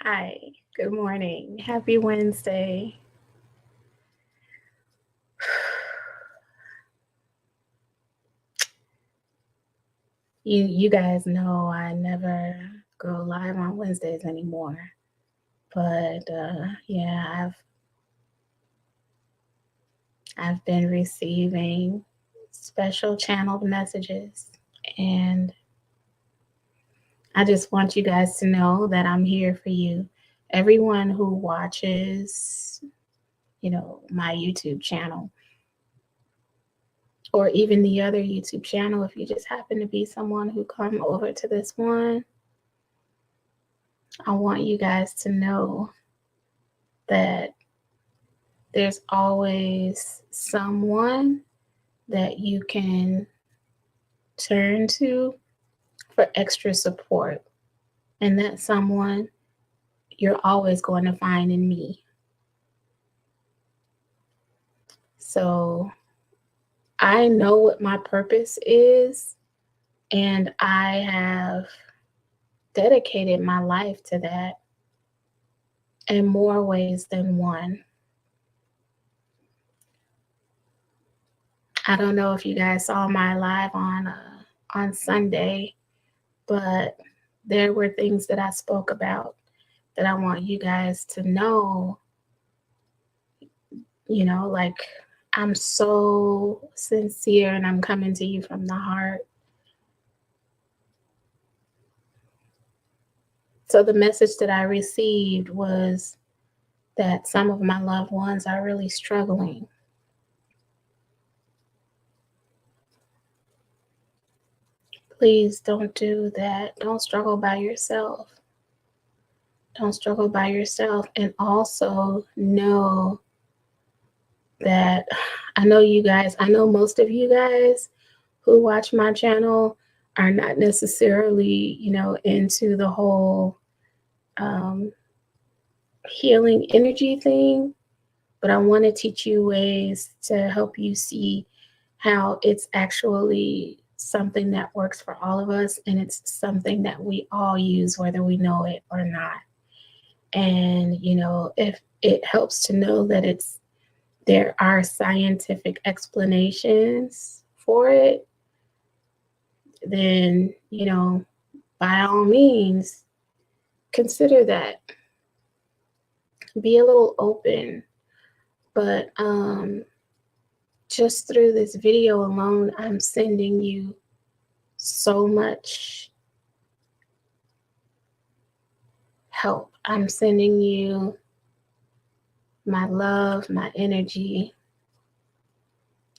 Hi, good morning. Happy Wednesday. You guys know I never go live on Wednesdays anymore. But yeah, I've been receiving special channeled messages, and I just want you guys to know that I'm here for you. Everyone who watches, my YouTube channel, or even the other YouTube channel, if you just happen to be someone who come over to this one, I want you guys to know that there's always someone that you can turn to for extra support. And that someone you're always going to find in me. So I know what my purpose is, and I have dedicated my life to that in more ways than one. I don't know if you guys saw my live on Sunday, but there were things that I spoke about that I want you guys to know. Like, I'm so sincere and I'm coming to you from the heart. So the message that I received was that some of my loved ones are really struggling. Please don't do that. Don't struggle by yourself. Don't struggle by yourself. And also know that I know most of you guys who watch my channel are not necessarily, into the whole healing energy thing, but I want to teach you ways to help you see how it's actually something that works for all of us, and it's something that we all use whether we know it or not. And if it helps to know that there are scientific explanations for it, then by all means consider that. Be a little open. But just through this video alone, I'm sending you so much help. I'm sending you my love, my energy,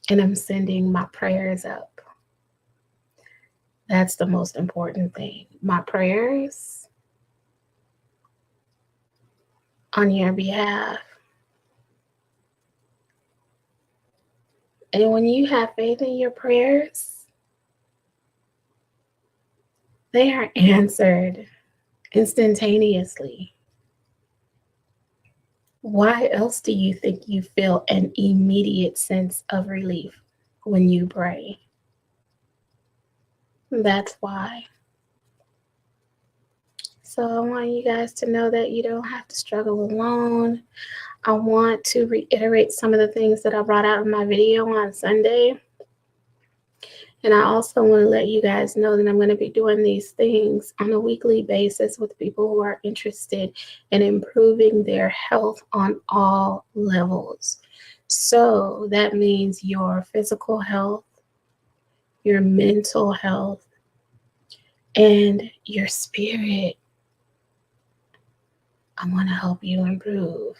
and I'm sending my prayers up. That's the most important thing. My prayers on your behalf. And when you have faith in your prayers, they are answered instantaneously. Why else do you think you feel an immediate sense of relief when you pray? That's why. So I want you guys to know that you don't have to struggle alone. I want to reiterate some of the things that I brought out in my video on Sunday. And I also want to let you guys know that I'm going to be doing these things on a weekly basis with people who are interested in improving their health on all levels. So that means your physical health, your mental health, and your spirit. I want to help you improve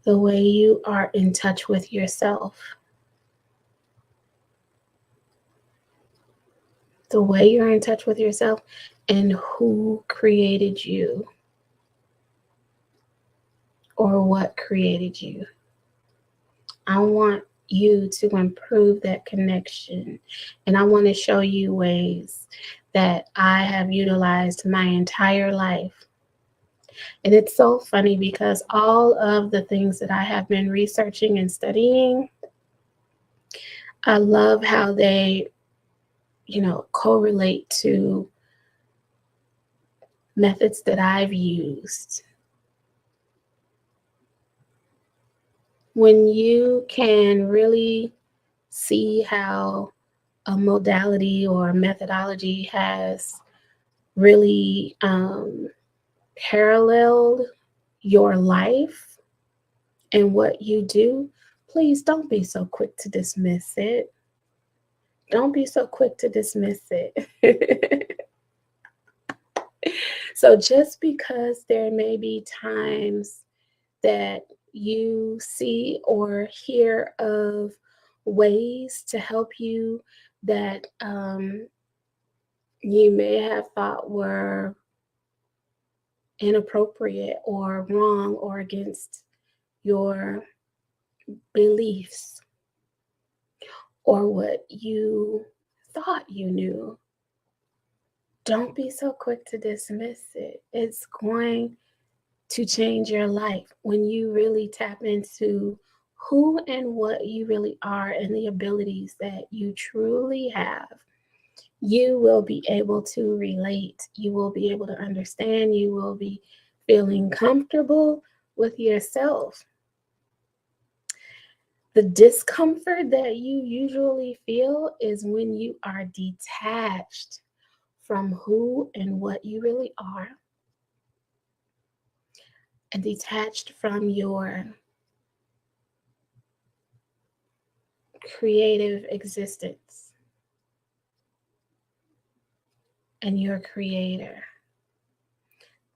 the way you are in touch with yourself, the way you're in touch with yourself, and who created you or what created you. I want you to improve that connection, and I want to show you ways that I have utilized my entire life. And it's so funny because all of the things that I have been researching and studying, I love how they, correlate to methods that I've used. When you can really see how a modality or a methodology has really paralleled your life and what you do, please don't be so quick to dismiss it. Don't be so quick to dismiss it. So just because there may be times that you see or hear of ways to help you that you may have thought were inappropriate or wrong or against your beliefs or what you thought you knew, don't be so quick to dismiss it. It's going to change your life when you really tap into who and what you really are and the abilities that you truly have. You will be able to relate. You will be able to understand. You will be feeling comfortable with yourself. The discomfort that you usually feel is when you are detached from who and what you really are, and detached from your creative existence and your creator.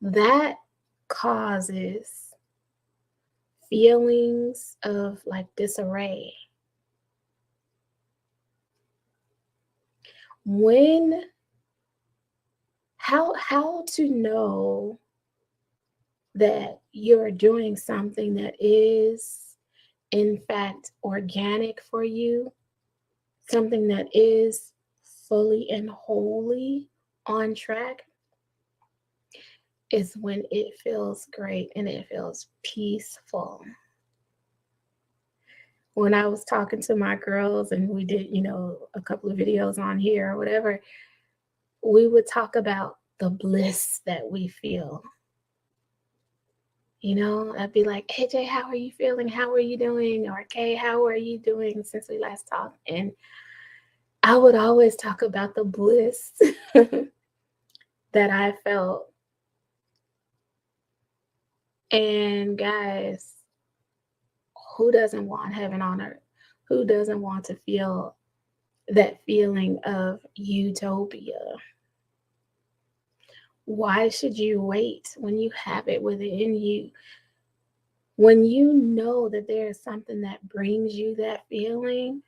That causes feelings of like disarray. When how to know that you're doing something that is in fact organic for you, something that is fully and wholly on track, is when it feels great and it feels peaceful. When I was talking to my girls and we did, a couple of videos on here or whatever, we would talk about the bliss that we feel. I'd be like, hey, Jay, how are you feeling? How are you doing? Or Kay, how are you doing since we last talked? And I would always talk about the bliss that I felt. And guys, who doesn't want heaven on earth? Who doesn't want to feel that feeling of utopia? Why should you wait when you have it within you? When you know that there is something that brings you that feeling,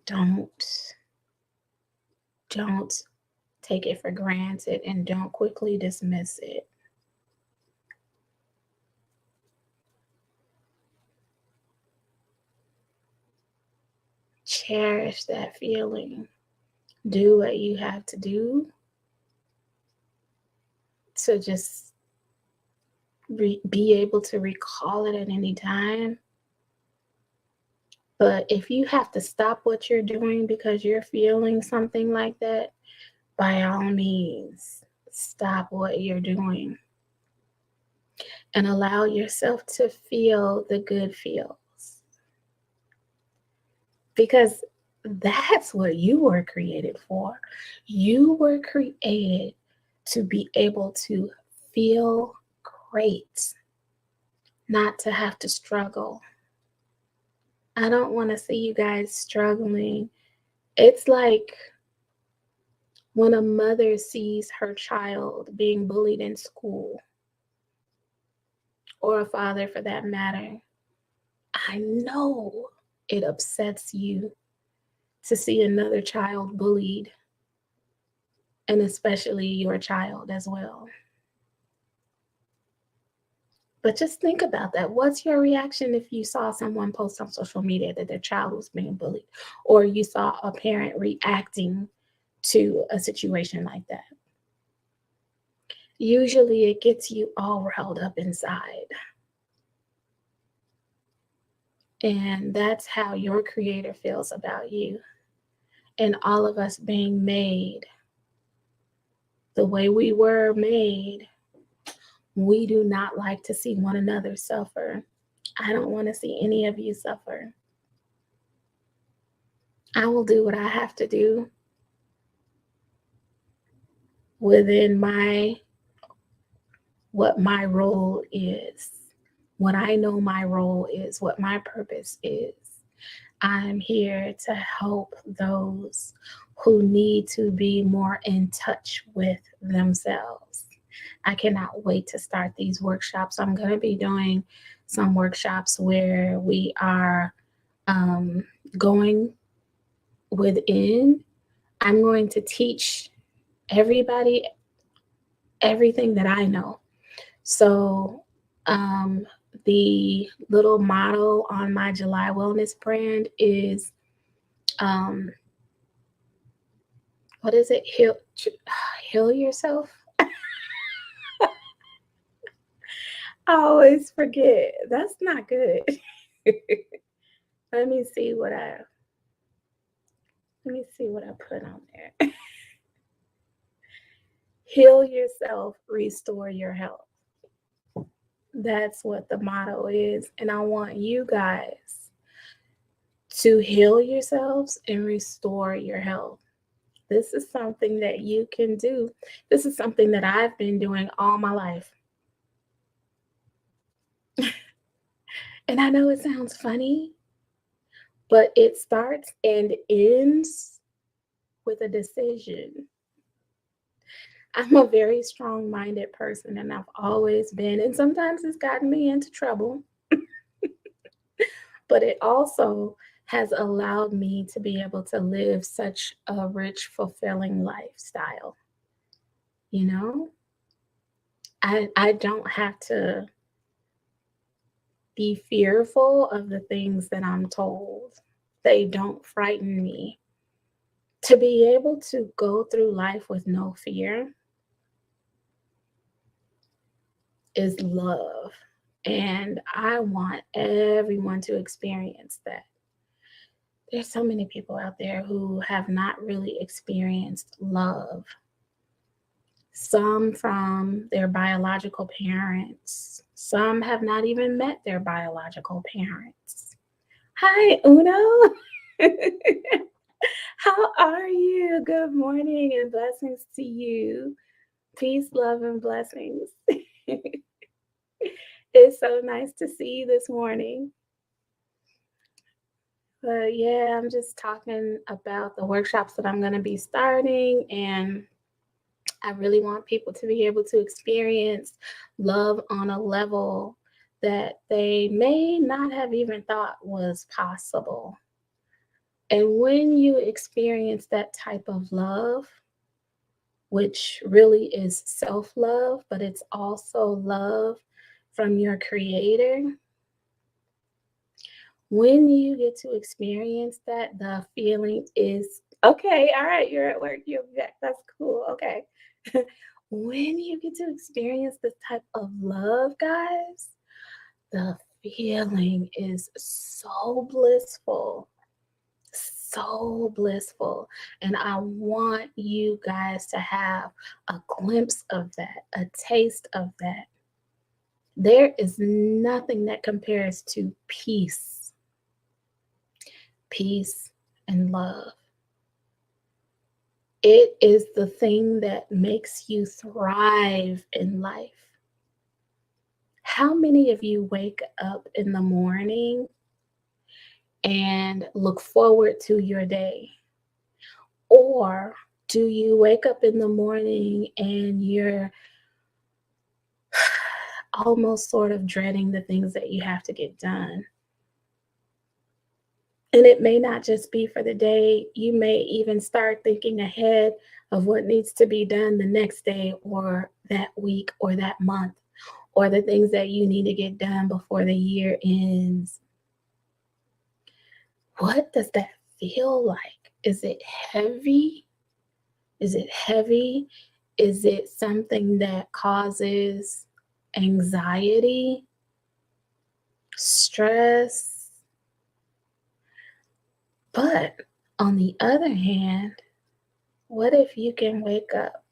don't take it for granted and don't quickly dismiss it. Cherish that feeling. Do what you have to do to just be able to recall it at any time. But if you have to stop what you're doing because you're feeling something like that, by all means, stop what you're doing and allow yourself to feel the good feels. Because that's what you were created for. You were created to be able to feel great, not to have to struggle. I don't want to see you guys struggling. It's like when a mother sees her child being bullied in school, or a father for that matter. I know it upsets you to see another child bullied, and especially your child as well. But just think about that. What's your reaction if you saw someone post on social media that their child was being bullied, or you saw a parent reacting to a situation like that? Usually it gets you all riled up inside. And that's how your creator feels about you. And all of us being made The way we were made, we do not like to see one another suffer. I don't want to see any of you suffer. I will do what I have to do within what my role is. What I know my role is, what my purpose is. I'm here to help those who need to be more in touch with themselves. I cannot wait to start these workshops. I'm going to be doing some workshops where we are going within. I'm going to teach everybody everything that I know. So, the little motto on my July Wellness brand is, what is it? Heal yourself. I always forget. That's not good. Let me see what I put on there. Heal yourself, restore your health. That's what the motto is. And I want you guys to heal yourselves and restore your health. This is something that you can do. This is something that I've been doing all my life. And I know it sounds funny, but it starts and ends with a decision. I'm a very strong-minded person, and I've always been, and sometimes it's gotten me into trouble, but it also has allowed me to be able to live such a rich, fulfilling lifestyle. You know, I don't have to be fearful of the things that I'm told. They don't frighten me. To be able to go through life with no fear is love. And I want everyone to experience that. There's so many people out there who have not really experienced love. Some from their biological parents. Some have not even met their biological parents. Hi, Uno. How are you? Good morning and blessings to you. Peace, love, and blessings. It's so nice to see you this morning. But yeah, I'm just talking about the workshops that I'm going to be starting, and I really want people to be able to experience love on a level that they may not have even thought was possible. And when you experience that type of love, which really is self-love, but it's also love from your creator, when you get to experience that, the feeling is okay. All right, you're at work, you're back. That's cool. Okay. When you get to experience this type of love, guys, the feeling is so blissful. So blissful. And I want you guys to have a glimpse of that, a taste of that. There is nothing that compares to peace and love. It is the thing that makes you thrive in life. How many of you wake up in the morning and look forward to your day? Or do you wake up in the morning and you're almost sort of dreading the things that you have to get done? And it may not just be for the day. You may even start thinking ahead of what needs to be done the next day or that week or that month, or the things that you need to get done before the year ends. What does that feel like? Is it heavy? Is it heavy? Is it something that causes anxiety, stress? But on the other hand, what if you can wake up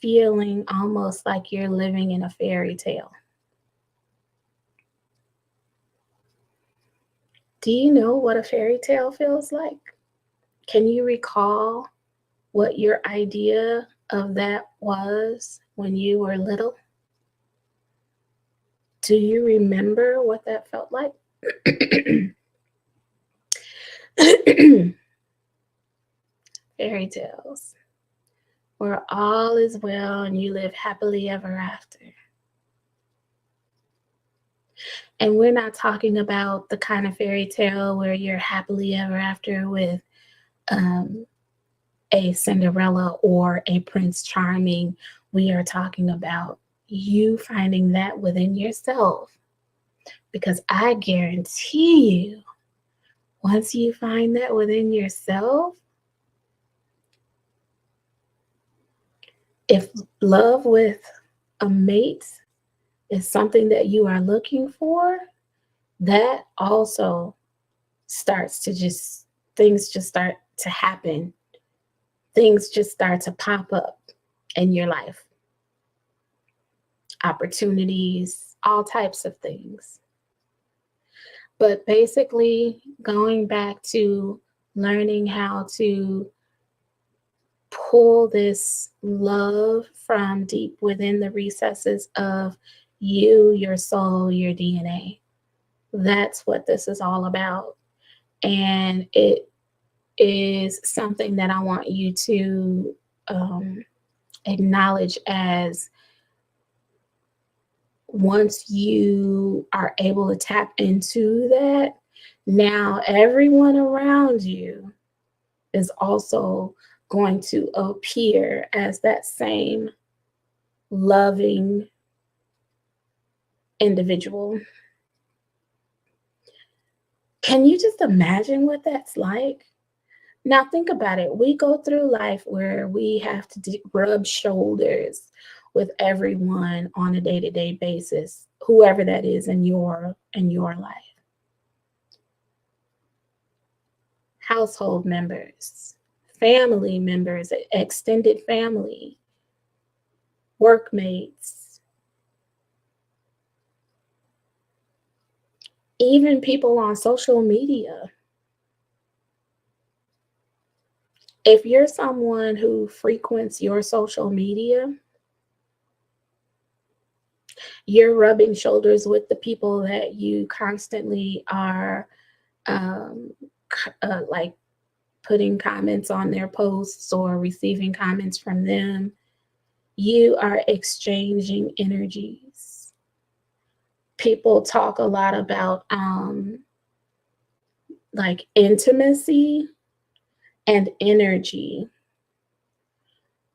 feeling almost like you're living in a fairy tale. Do you know what a fairy tale feels like? Can you recall what your idea of that was when you were little? Do you remember what that felt like? Fairy tales, where all is well and you live happily ever after. And we're not talking about the kind of fairy tale where you're happily ever after with a Cinderella or a Prince Charming. We are talking about you finding that within yourself. Because I guarantee you, once you find that within yourself, if love with a mate is something that you are looking for, that also starts to things just start to happen. Things just start to pop up in your life. Opportunities, all types of things. But basically, going back to learning how to pull this love from deep within the recesses of you, your soul, your DNA. That's what this is all about. And it is something that I want you to acknowledge as once you are able to tap into that, now everyone around you is also going to appear as that same loving individual. Can you just imagine what that's like? Now think about it. We go through life where we have to rub shoulders with everyone on a day-to-day basis, whoever that is in your life. Household members, family members, extended family, workmates, even people on social media. If you're someone who frequents your social media, you're rubbing shoulders with the people that you constantly are like putting comments on their posts or receiving comments from them. You are exchanging energies. People talk a lot about like intimacy and energy.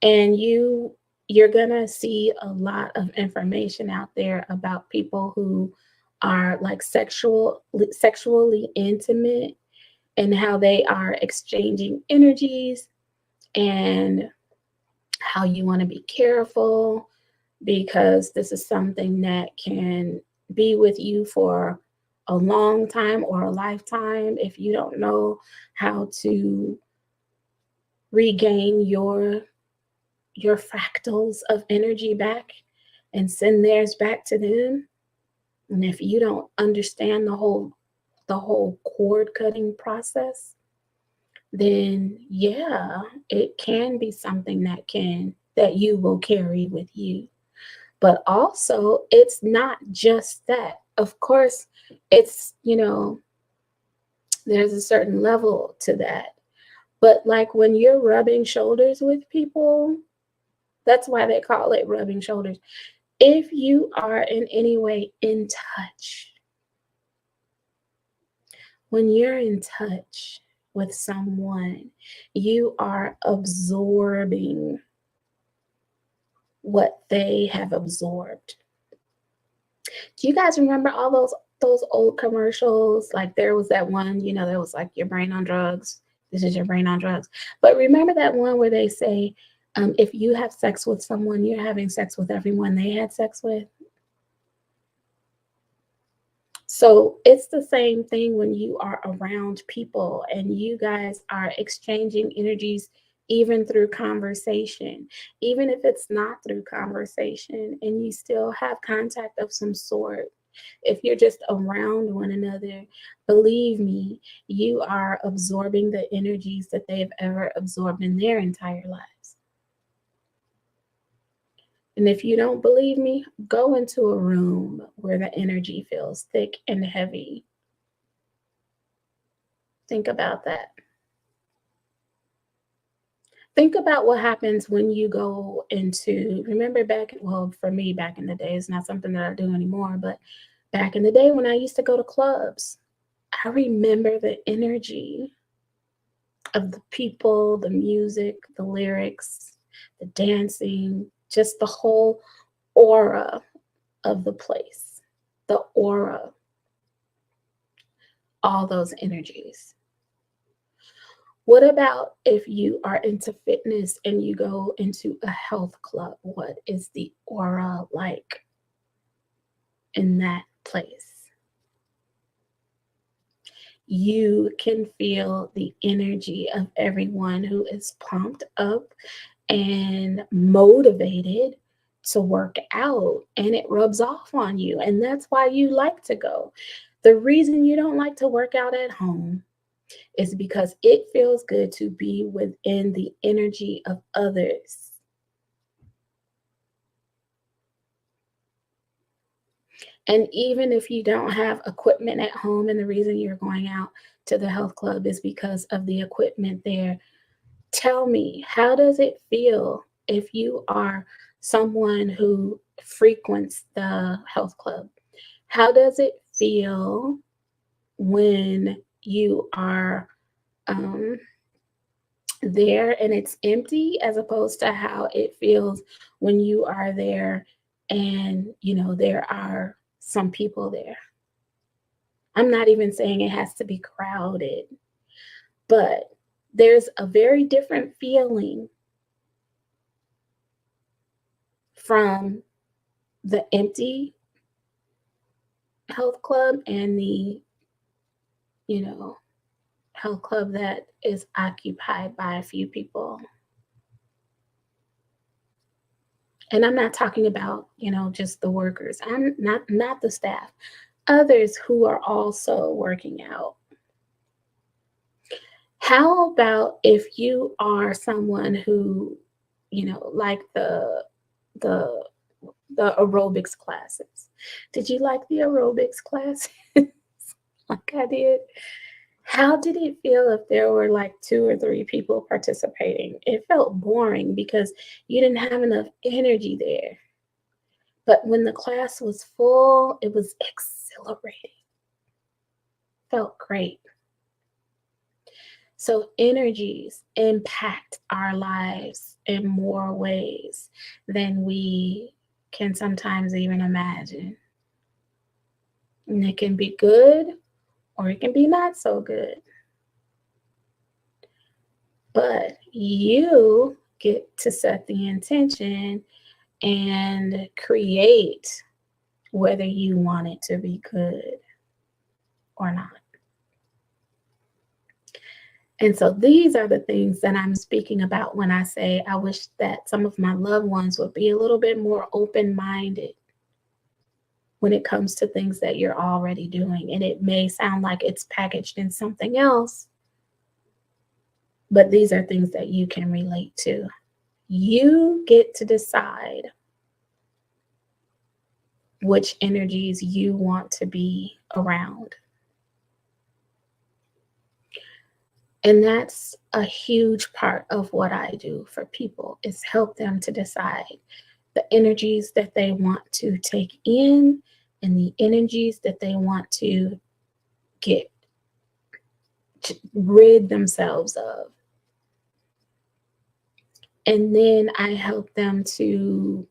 And you're gonna see a lot of information out there about people who are like sexually intimate and how they are exchanging energies and how you want to be careful because this is something that can be with you for a long time or a lifetime if you don't know how to regain your fractals of energy back and send theirs back to them. And if you don't understand the whole cord cutting process, then yeah, it can be something that you will carry with you. But also, it's not just that. Of course, it's, there's a certain level to that. But like when you're rubbing shoulders with people, that's why they call it rubbing shoulders. If you are in any way in touch, when you're in touch with someone, you are absorbing what they have absorbed. Do you guys remember all those old commercials? Like there was that one, there was like your brain on drugs. This is your brain on drugs. But remember that one where they say, if you have sex with someone, you're having sex with everyone they had sex with. So it's the same thing when you are around people and you guys are exchanging energies even through conversation, even if it's not through conversation and you still have contact of some sort. If you're just around one another, believe me, you are absorbing the energies that they've ever absorbed in their entire lives. And if you don't believe me, go into a room where the energy feels thick and heavy. Think about that. Think about what happens when you go into, remember back, well, for me back in the day, it's not something that I do anymore, but back in the day when I used to go to clubs, I remember the energy of the people, the music, the lyrics, the dancing, just the whole aura of the place, the aura, all those energies. What about if you are into fitness and you go into a health club? What is the aura like in that place? You can feel the energy of everyone who is pumped up and motivated to work out, and it rubs off on you. And that's why you like to go. The reason you don't like to work out at home is because it feels good to be within the energy of others. And even if you don't have equipment at home, and the reason you're going out to the health club is because of the equipment there, tell me, how does it feel if you are someone who frequents the health club? How does it feel when you are there and it's empty, as opposed to how it feels when you are there and there are some people there? I'm not even saying it has to be crowded, but there's a very different feeling from the empty health club and the health club that is occupied by a few people. And I'm not talking about just the workers. I'm not the staff, others who are also working out. How about if you are someone who like the the aerobics classes? Did you like the aerobics classes like I did? How did it feel if there were like 2 or 3 people participating? It felt boring because you didn't have enough energy there. But when the class was full, it was exhilarating. Felt great. So energies impact our lives in more ways than we can sometimes even imagine. And it can be good or it can be not so good. But you get to set the intention and create whether you want it to be good or not. And so these are the things that I'm speaking about when I say I wish that some of my loved ones would be a little bit more open-minded when it comes to things that you're already doing. And it may sound like it's packaged in something else, but these are things that you can relate to. You get to decide which energies you want to be around. And that's a huge part of what I do for people, is help them to decide the energies that they want to take in and the energies that they want to get rid themselves of. And then I help them to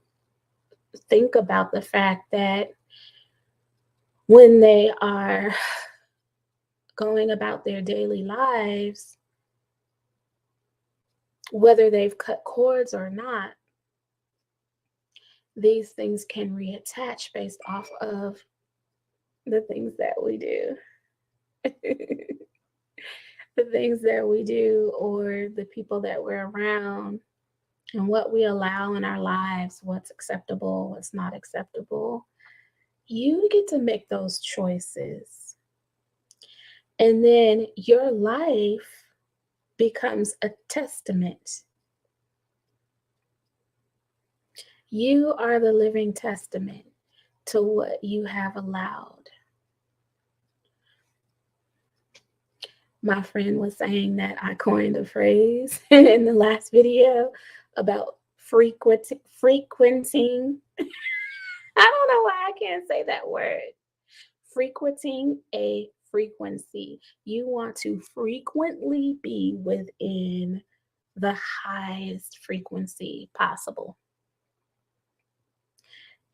think about the fact that when they are going about their daily lives, whether they've cut cords or not, these things can reattach based off of the things that we do. the things that we do or the people that we're around and what we allow in our lives, what's acceptable, what's not acceptable. You get to make those choices. And then your life becomes a testament. You are the living testament to what you have allowed. My friend was saying that I coined a phrase in the last video about frequenting. I don't know why I can't say that word. Frequenting a frequency. You want to frequently be within the highest frequency possible.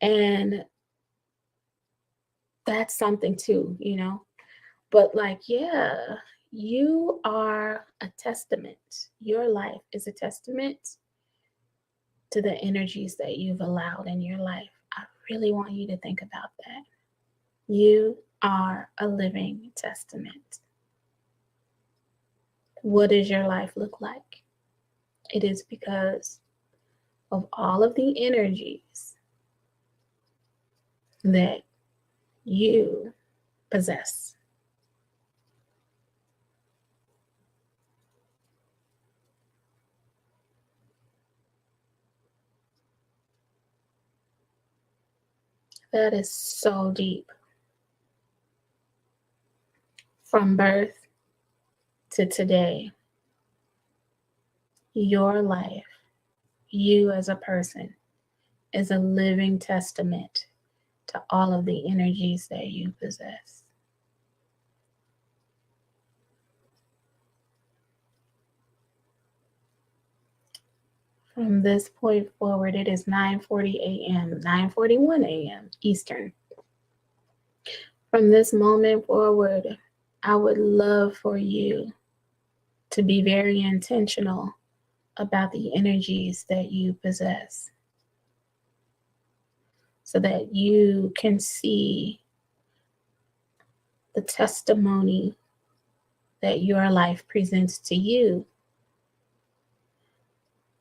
And that's something too, you know. But like, yeah, you are a testament. Your life is a testament to the energies that you've allowed in your life. I really want you to think about that. You are a living testament. What does your life look like? It is because of all of the energies that you possess. That is so deep. From birth to today, your life, you as a person, is a living testament to all of the energies that you possess. From this point forward, it is 9:40 a.m., 9:41 a.m. Eastern. From this moment forward, I would love for you to be very intentional about the energies that you possess so that you can see the testimony that your life presents to you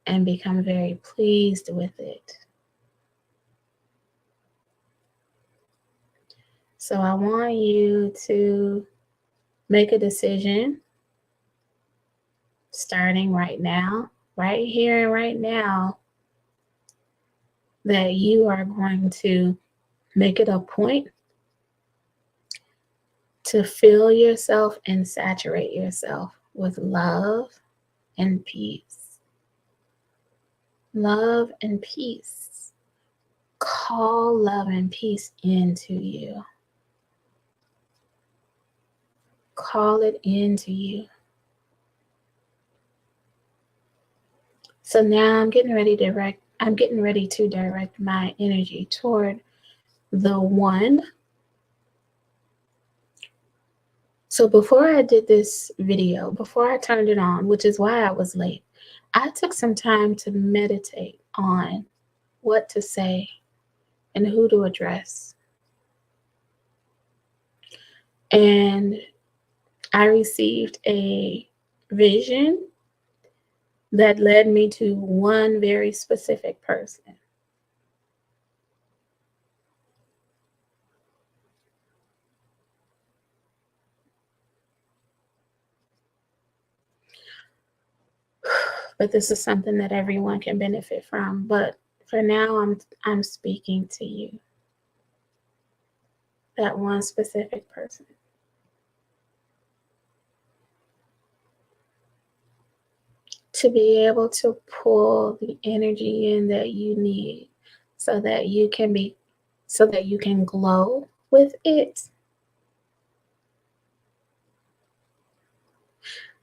and become very pleased with it. So I want you to make a decision starting right now, right here and right now, that you are going to make it a point to fill yourself and saturate yourself with love and peace. Love and peace. Call love and peace into you. Call it into you. So now I'm getting ready to direct my energy toward the one. So before I did this video, before I turned it on, which is why I was late, I took some time to meditate on what to say and who to address. And I received a vision that led me to one very specific person. But this is something that everyone can benefit from. But for now, I'm speaking to you, that one specific person. To be able to pull the energy in that you need so that you can glow with it.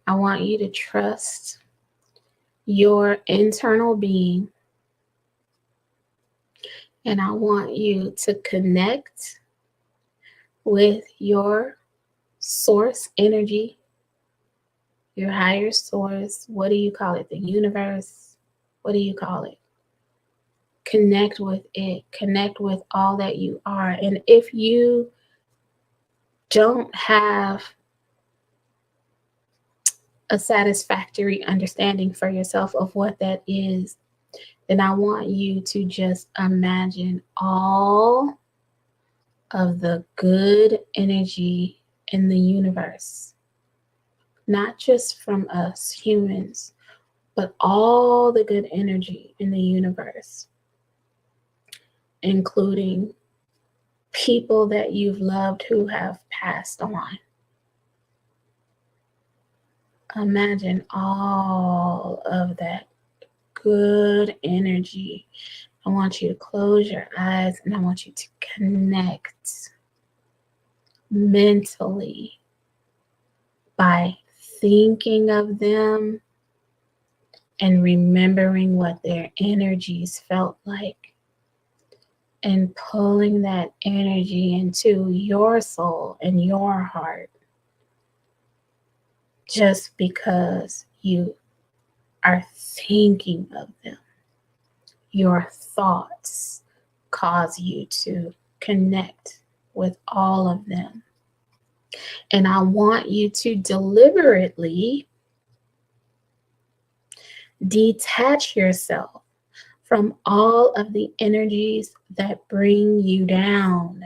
I want you to trust your internal being, and I want you to connect with your source energy, your higher source. What do you call it? The universe? What do you call it? Connect with it. Connect with all that you are. And if you don't have a satisfactory understanding for yourself of what that is, then I want you to just imagine all of the good energy in the universe, not just from us humans, but all the good energy in the universe, including people that you've loved who have passed on. Imagine all of that good energy. I want you to close your eyes and I want you to connect mentally by thinking of them and remembering what their energies felt like, and pulling that energy into your soul and your heart, just because you are thinking of them. Your thoughts cause you to connect with all of them. And I want you to deliberately detach yourself from all of the energies that bring you down,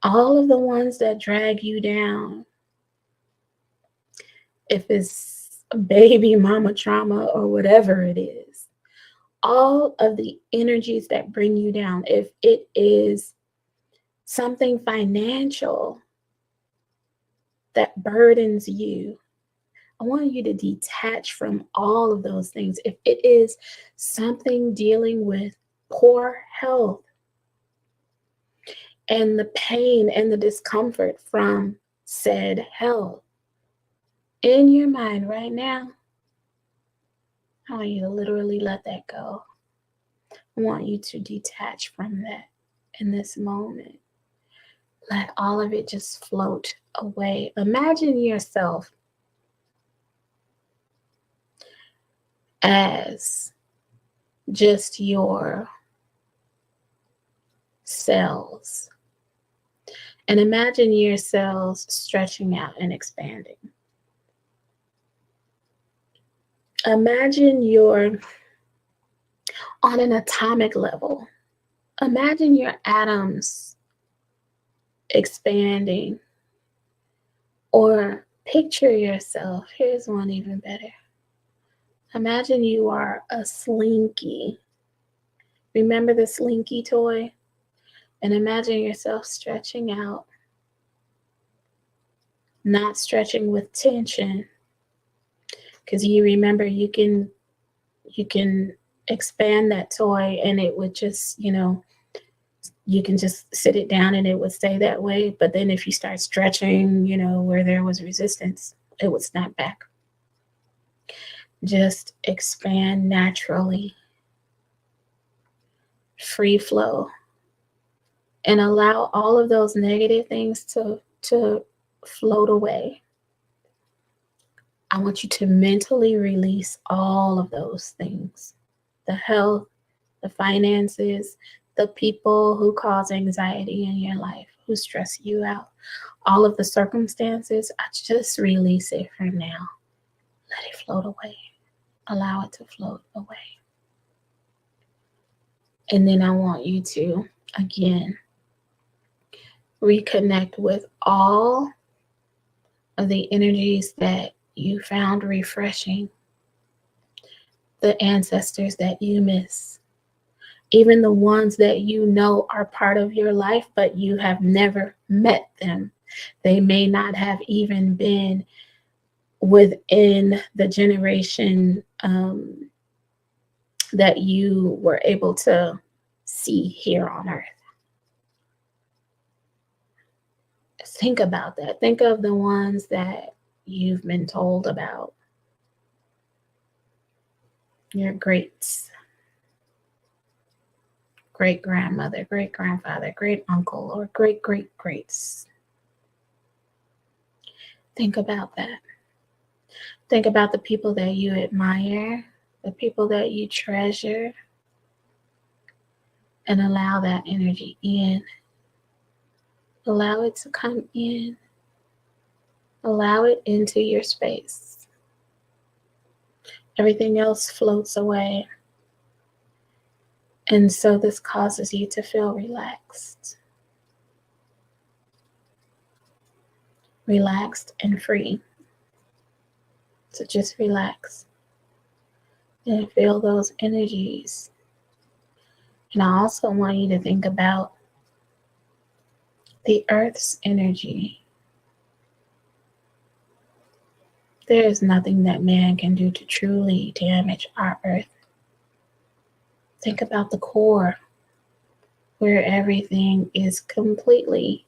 all of the ones that drag you down. If it's baby mama trauma or whatever it is, all of the energies that bring you down, if it is something financial that burdens you, I want you to detach from all of those things. If it is something dealing with poor health and the pain and the discomfort from said health, in your mind right now, I want you to literally let that go. I want you to detach from that in this moment. Let all of it just float away. Imagine yourself as just your cells. And imagine your cells stretching out and expanding. Imagine you're on an atomic level. Imagine your atoms expanding. Or picture yourself. Here's one even better. Imagine you are a slinky. Remember the slinky toy? And imagine yourself stretching out, not stretching with tension, because you remember you can expand that toy and it would just, you can just sit it down and it would stay that way. But then if you start stretching, where there was resistance, it would snap back. Just expand naturally, free flow, and allow all of those negative things to float away. I want you to mentally release all of those things. The health, the finances, the people who cause anxiety in your life, who stress you out, all of the circumstances. I just release it for now. Let it float away. Allow it to float away. And then I want you to, again, reconnect with all of the energies that you found refreshing, the ancestors that you miss, even the ones that you know are part of your life, but you have never met them. They may not have even been within the generation that you were able to see here on earth. Think about that. Think of the ones that you've been told about. Your greats, great grandmother, great grandfather, great uncle, or great great greats. Think about that. Think about the people that you admire, the people that you treasure, and allow that energy in. Allow it to come in. Allow it into your space. Everything else floats away. And so this causes you to feel relaxed. Relaxed and free. So just relax and feel those energies. And I also want you to think about the earth's energy. There is nothing that man can do to truly damage our earth. Think about the core, where everything is completely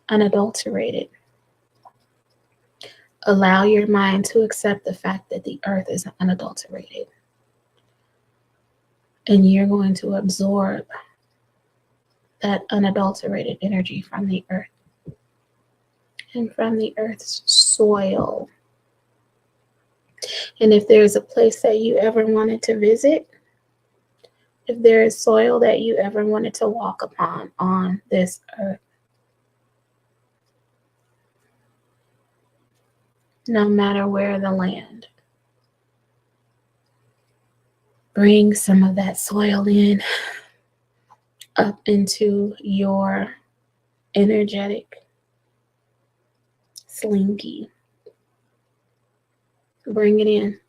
unadulterated. Allow your mind to accept the fact that the earth is unadulterated. And you're going to absorb that unadulterated energy from the earth and from the earth's soil. And if there's a place that you ever wanted to visit, if there is soil that you ever wanted to walk upon on this earth, no matter where the land, bring some of that soil in up into your energetic slinky. Bring it in.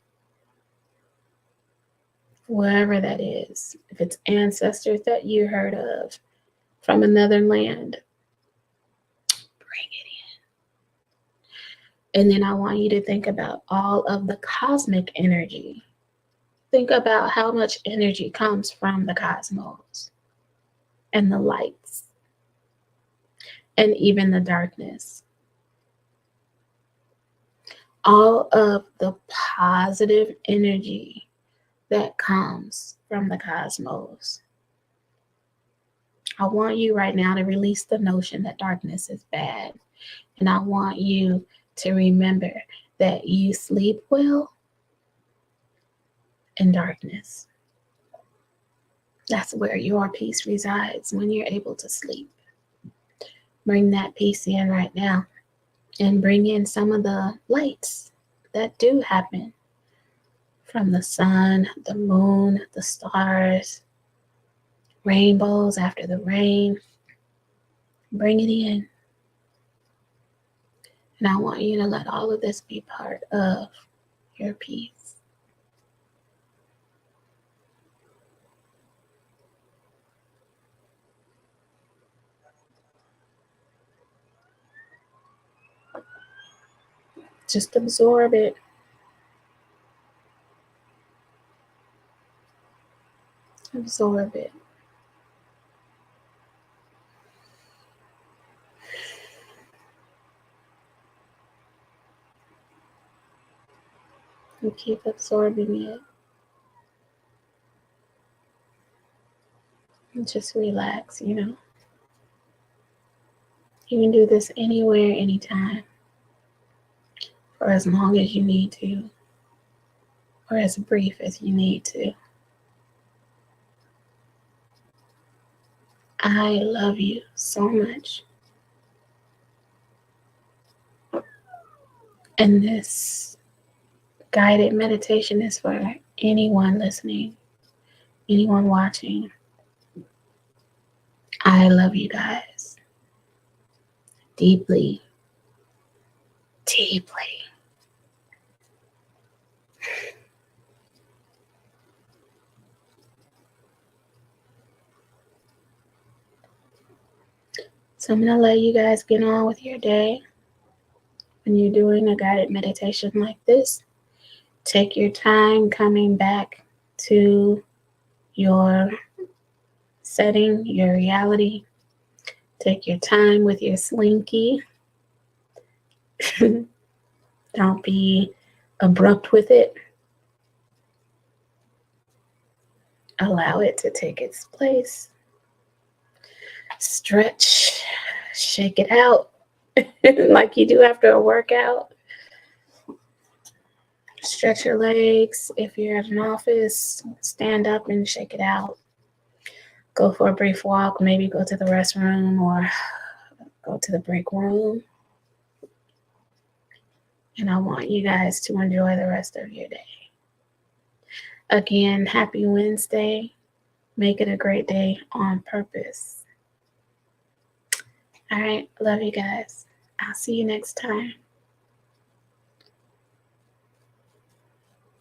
Wherever that is. If it's ancestors that you heard of from another land, bring it in. And then I want you to think about all of the cosmic energy. Think about how much energy comes from the cosmos and the lights and even the darkness. All of the positive energy that comes from the cosmos. I want you right now to release the notion that darkness is bad. And I want you to remember that you sleep well in darkness. That's where your peace resides, when you're able to sleep. Bring that peace in right now and bring in some of the lights that do happen from the sun, the moon, the stars, rainbows after the rain. Bring it in. And I want you to let all of this be part of your peace. Just absorb it. Absorb it. And keep absorbing it. And just relax, you know. You can do this anywhere, anytime, for as long as you need to, or as brief as you need to. I love you so much. And this guided meditation is for anyone listening, anyone watching. I love you guys deeply, deeply. So I'm going to let you guys get on with your day. When you're doing a guided meditation like this, take your time coming back to your setting, your reality. Take your time with your slinky. Don't be abrupt with it. Allow it to take its place. Stretch, shake it out like you do after a workout. Stretch your legs. If you're at an office, stand up and shake it out. Go for a brief walk, maybe go to the restroom or go to the break room. And I want you guys to enjoy the rest of your day. Again, happy Wednesday. Make it a great day on purpose. All right. Love you guys. I'll see you next time.